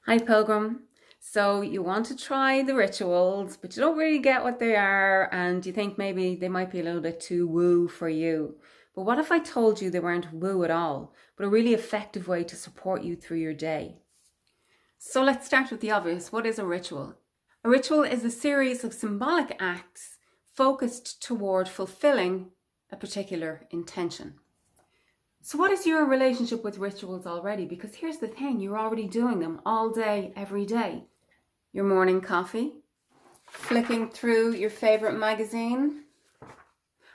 Hi, Pilgrim. So you want to try the rituals, but you don't really get what they are, and you think maybe they might be a little bit too woo for you. But what if I told you they weren't woo at all, but a really effective way to support you through your day? So let's start with the obvious. What is a ritual? A ritual is a series of symbolic acts focused toward fulfilling a particular intention. So, what is your relationship with rituals already? Because here's the thing, you're already doing them all day, every day. Your morning coffee, flicking through your favorite magazine.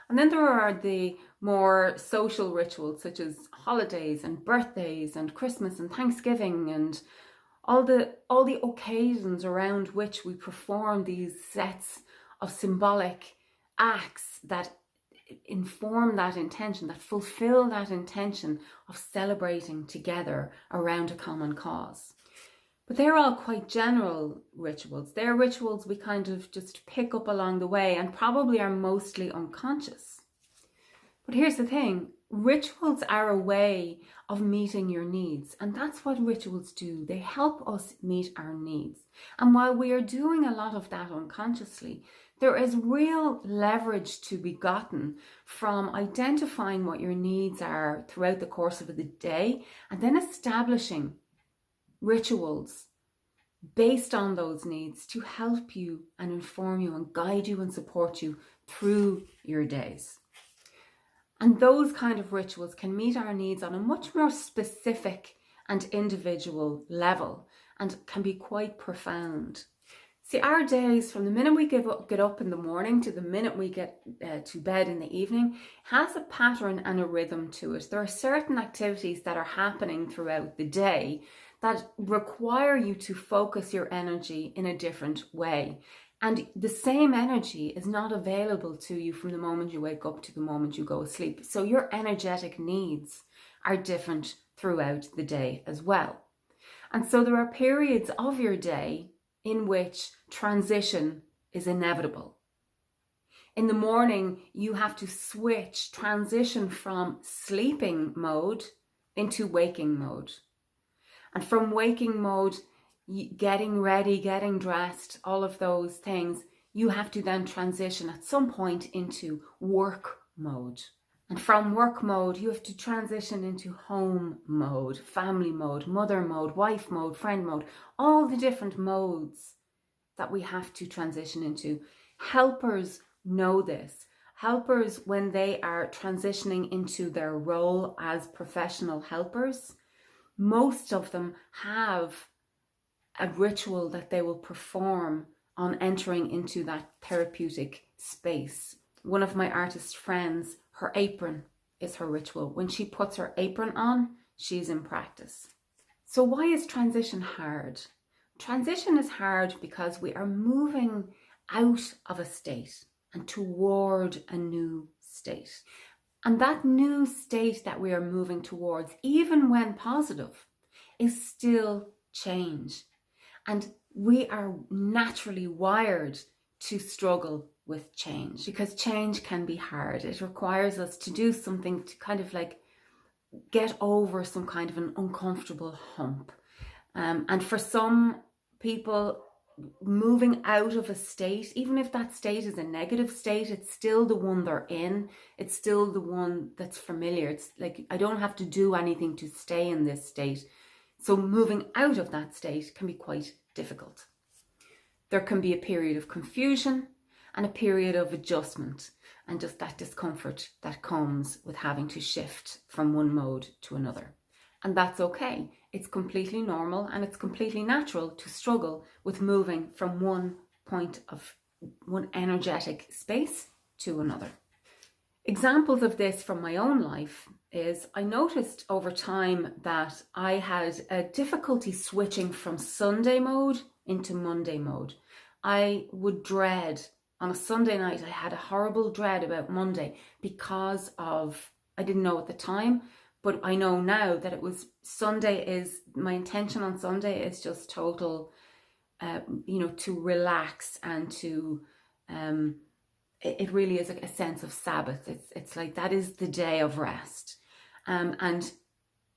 And then there are the more social rituals such as holidays and birthdays and Christmas and Thanksgiving and all the occasions around which we perform these sets of symbolic acts that inform that intention, that fulfill that intention of celebrating together around a common cause. But they're all quite general rituals. They're rituals we kind of just pick up along the way and probably are mostly unconscious. But here's the thing, rituals are a way of meeting your needs, and that's what rituals do. They help us meet our needs. And while we are doing a lot of that unconsciously, there is real leverage to be gotten from identifying what your needs are throughout the course of the day and then establishing rituals based on those needs to help you and inform you and guide you and support you through your days. And those kind of rituals can meet our needs on a much more specific and individual level and can be quite profound. See, our days, from the minute we get up in the morning to the minute we get to bed in the evening, has a pattern and a rhythm to it. There are certain activities that are happening throughout the day that require you to focus your energy in a different way. And the same energy is not available to you from the moment you wake up to the moment you go to sleep. So your energetic needs are different throughout the day as well. And so there are periods of your day in which transition is inevitable. In the morning, you have to transition from sleeping mode into waking mode. And from waking mode, getting ready, getting dressed, all of those things, you have to then transition at some point into work mode. And from work mode, you have to transition into home mode, family mode, mother mode, wife mode, friend mode, all the different modes that we have to transition into. Helpers know this. Helpers, when they are transitioning into their role as professional helpers, most of them have a ritual that they will perform on entering into that therapeutic space. One of my artist friends, her apron is her ritual. When she puts her apron on, she's in practice. So why is transition hard? Transition is hard because we are moving out of a state and toward a new state. And that new state that we are moving towards, even when positive, is still change. And we are naturally wired to struggle with change because change can be hard. It requires us to do something to kind of like get over some kind of an uncomfortable hump. And for some people, moving out of a state, even if that state is a negative state, it's still the one they're in. It's still the one that's familiar. It's like, I don't have to do anything to stay in this state. So moving out of that state can be quite difficult. There can be a period of confusion and a period of adjustment and just that discomfort that comes with having to shift from one mode to another. And that's okay. It's completely normal and it's completely natural to struggle with moving from one energetic space to another. Examples of this from my own life is I noticed over time that I had a difficulty switching from Sunday mode into Monday mode. I would dread on a Sunday night, I had a horrible dread about Monday because of, I didn't know at the time, but I know now that it was my intention on Sunday is just total, to relax and to, it really is a sense of Sabbath. It's like that is the day of rest. And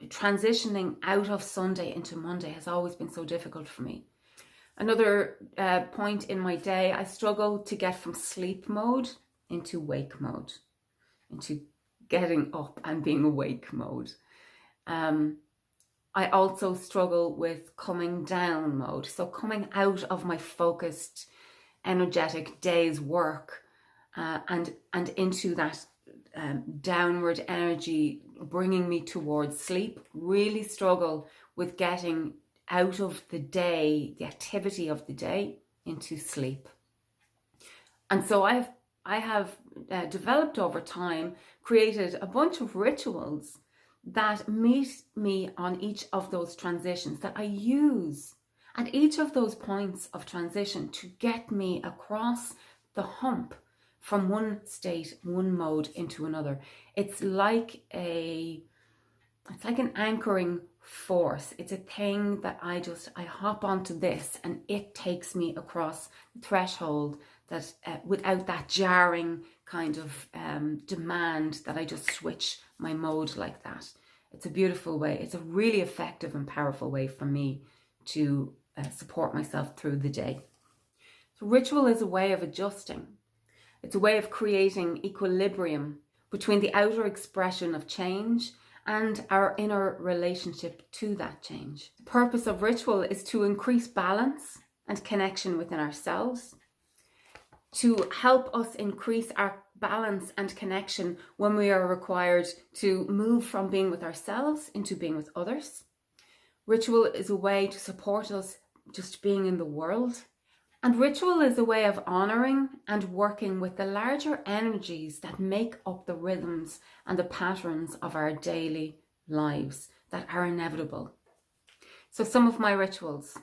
transitioning out of Sunday into Monday has always been so difficult for me. Another point in my day, I struggle to get from sleep mode into wake mode, into getting up and being awake mode. I also struggle with coming down mode. So coming out of my focused, energetic day's work and into that downward energy, bringing me towards sleep. Really struggle with getting out of the day, the activity of the day, into sleep. And so I have developed over time, created a bunch of rituals that meet me on each of those transitions, that I use at each of those points of transition to get me across the hump from one state, one mode into another. It's like an anchoring force. It's a thing that I hop onto this and it takes me across the threshold, that without that jarring kind of demand that I just switch my mode like that. It's a beautiful way. It's a really effective and powerful way for me to support myself through the day. So ritual is a way of adjusting. It's a way of creating equilibrium between the outer expression of change and our inner relationship to that change. The purpose of ritual is to increase balance and connection within ourselves, to help us increase our balance and connection when we are required to move from being with ourselves into being with others. Ritual is a way to support us just being in the world. And ritual is a way of honouring and working with the larger energies that make up the rhythms and the patterns of our daily lives that are inevitable. So some of my rituals.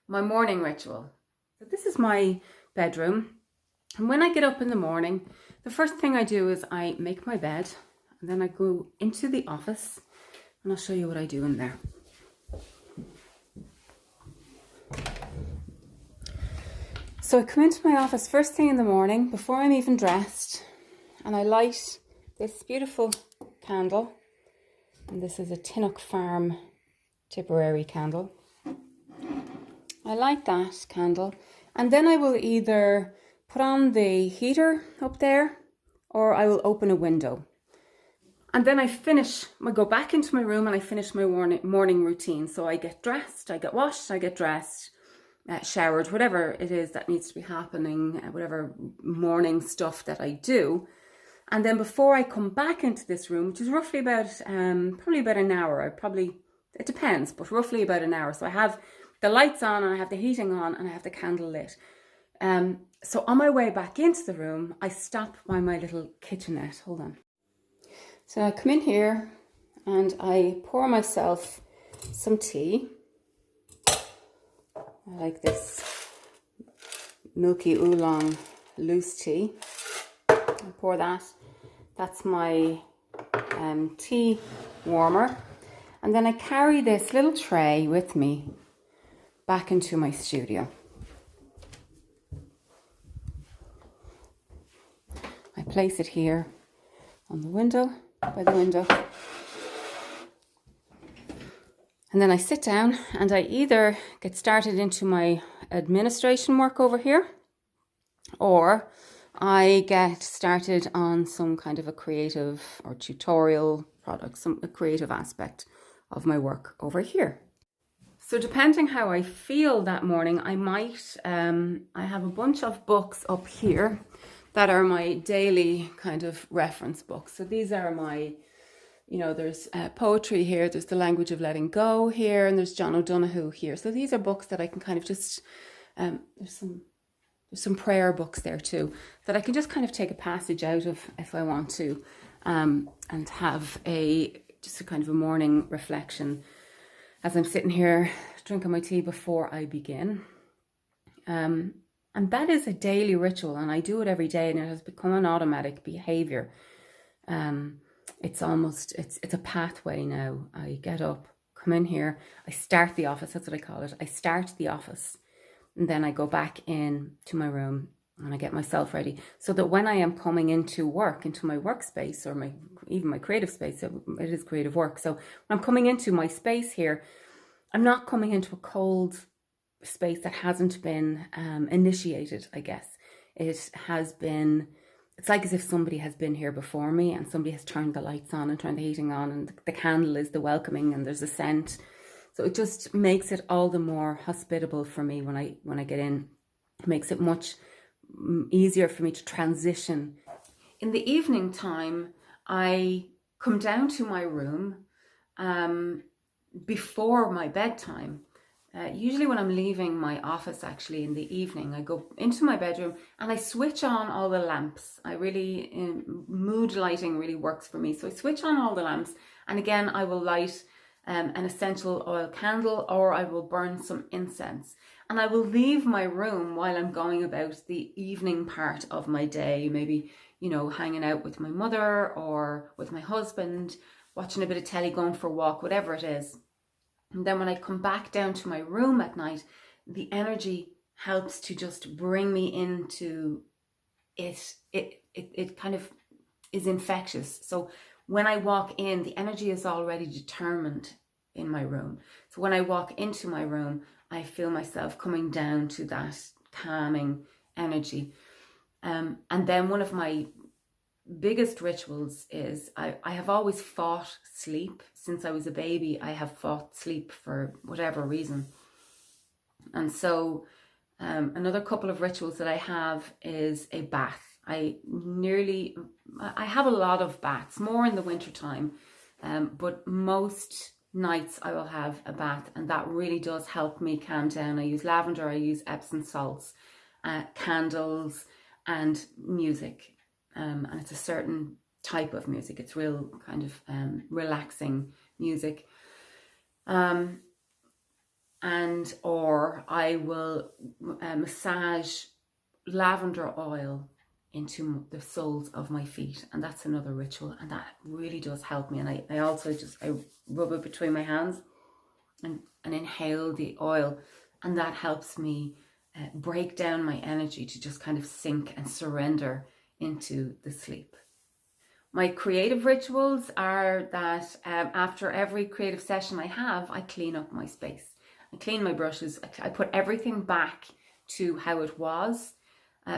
My morning ritual. So this is my bedroom. And when I get up in the morning, the first thing I do is I make my bed, and then I go into the office, and I'll show you what I do in there. So I come into my office first thing in the morning, before I'm even dressed, and I light this beautiful candle. And this is a Tinnock Farm Tipperary candle. I light that candle, and then I will either put on the heater up there, or I will open a window. And then I go back into my room and I finish my morning routine. So I get dressed, I get washed, I get dressed, showered, whatever it is that needs to be happening, whatever morning stuff that I do. And then before I come back into this room, which is roughly about, probably about an hour, it depends, but roughly about an hour. So I have the lights on and I have the heating on and I have the candle lit. So on my way back into the room, I stop by my little kitchenette. Hold on. So I come in here and I pour myself some tea. I like this milky oolong loose tea. I pour that. That's my tea warmer. And then I carry this little tray with me back into my studio. I place it here on the window, by the window. And then I sit down and I either get started into my administration work over here, or I get started on some kind of a creative or tutorial product, a creative aspect of my work over here. So depending how I feel that morning, I have a bunch of books up here that are my daily kind of reference books. So these are my, there's poetry here, there's The Language of Letting Go here, and there's John O'Donoghue here. So these are books that I can kind of just, there's some prayer books there too, that I can just kind of take a passage out of if I want to, and have just a kind of a morning reflection as I'm sitting here drinking my tea before I begin. And that is a daily ritual, and I do it every day, and it has become an automatic behavior. It's a pathway now. I get up, come in here, I start the office, that's what I call it. I start the office, and then I go back in to my room and I get myself ready so that when I am coming into work, into my workspace, or even my creative space, it is creative work. So when I'm coming into my space here, I'm not coming into a cold space that hasn't been initiated, I guess. It has been, it's like as if somebody has been here before me and somebody has turned the lights on and turned the heating on, and the candle is the welcoming and there's a scent. So it just makes it all the more hospitable for me when I get in. It makes it much easier for me to transition. In the evening time, I come down to my room before my bedtime. Usually when I'm leaving my office, actually in the evening, I go into my bedroom and I switch on all the lamps. Mood lighting really works for me. So I switch on all the lamps, and again, I will light an essential oil candle, or I will burn some incense. And I will leave my room while I'm going about the evening part of my day, maybe, hanging out with my mother or with my husband, watching a bit of telly, going for a walk, whatever it is. And then when I come back down to my room at night, the energy helps to just bring me into it. It kind of is infectious. So when I walk in, the energy is already determined in my room. So when I walk into my room, I feel myself coming down to that calming energy. And then one of my biggest rituals is I have always fought sleep. Since I was a baby, I have fought sleep for whatever reason. And so another couple of rituals that I have is a bath. I have a lot of baths, more in the wintertime, but most nights I will have a bath, and that really does help me calm down. I use lavender, I use Epsom salts, candles, and music. And it's a certain type of music. It's real kind of relaxing music. Or I will massage lavender oil into the soles of my feet, and that's another ritual, and that really does help me. And I also I rub it between my hands and inhale the oil, and that helps me break down my energy to just kind of sink and surrender into the sleep. My creative rituals are that after every creative session I have, I clean up my space. I clean my brushes. I put everything back to how it was,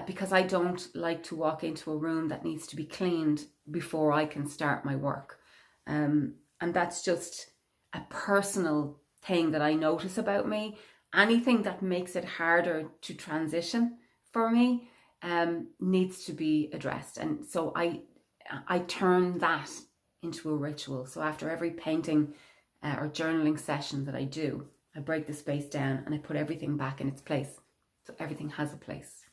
because I don't like to walk into a room that needs to be cleaned before I can start my work. And that's just a personal thing that I notice about me. Anything that makes it harder to transition for me needs to be addressed. And so I turn that into a ritual. So after every painting or journaling session that I do, I break the space down and I put everything back in its place. So everything has a place.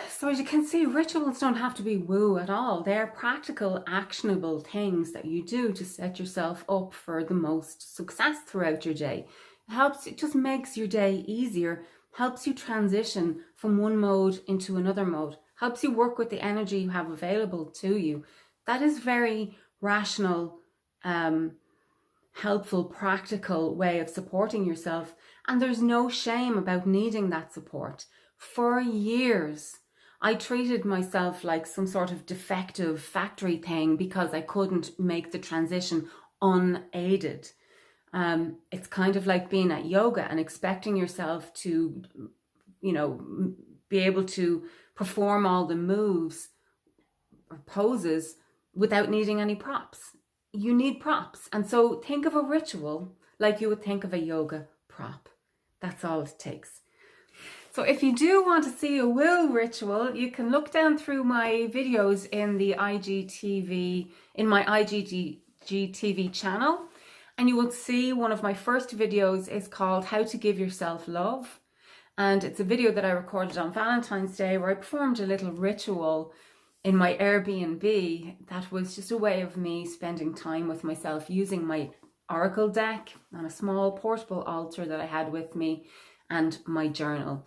So as you can see, rituals don't have to be woo at all. They're practical, actionable things that you do to set yourself up for the most success throughout your day. It just makes your day easier, helps you transition from one mode into another mode, helps you work with the energy you have available to you. That is very rational, helpful, practical way of supporting yourself. And there's no shame about needing that support. For years, I treated myself like some sort of defective factory thing because I couldn't make the transition unaided. It's kind of like being at yoga and expecting yourself to, be able to perform all the moves or poses without needing any props. You need props. And so think of a ritual like you would think of a yoga prop. That's all it takes. So if you do want to see a woo ritual, you can look down through my videos in my IGTV channel, and you will see one of my first videos is called How to Give Yourself Love. And it's a video that I recorded on Valentine's Day where I performed a little ritual in my Airbnb that was just a way of me spending time with myself using my oracle deck on a small portable altar that I had with me and my journal.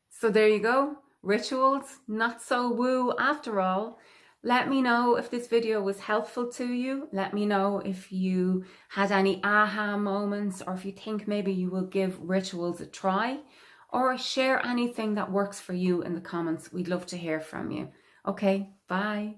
So there you go, rituals, not so woo after all. Let me know if this video was helpful to you. Let me know if you had any aha moments, or if you think maybe you will give rituals a try, or share anything that works for you in the comments. We'd love to hear from you. Okay, bye.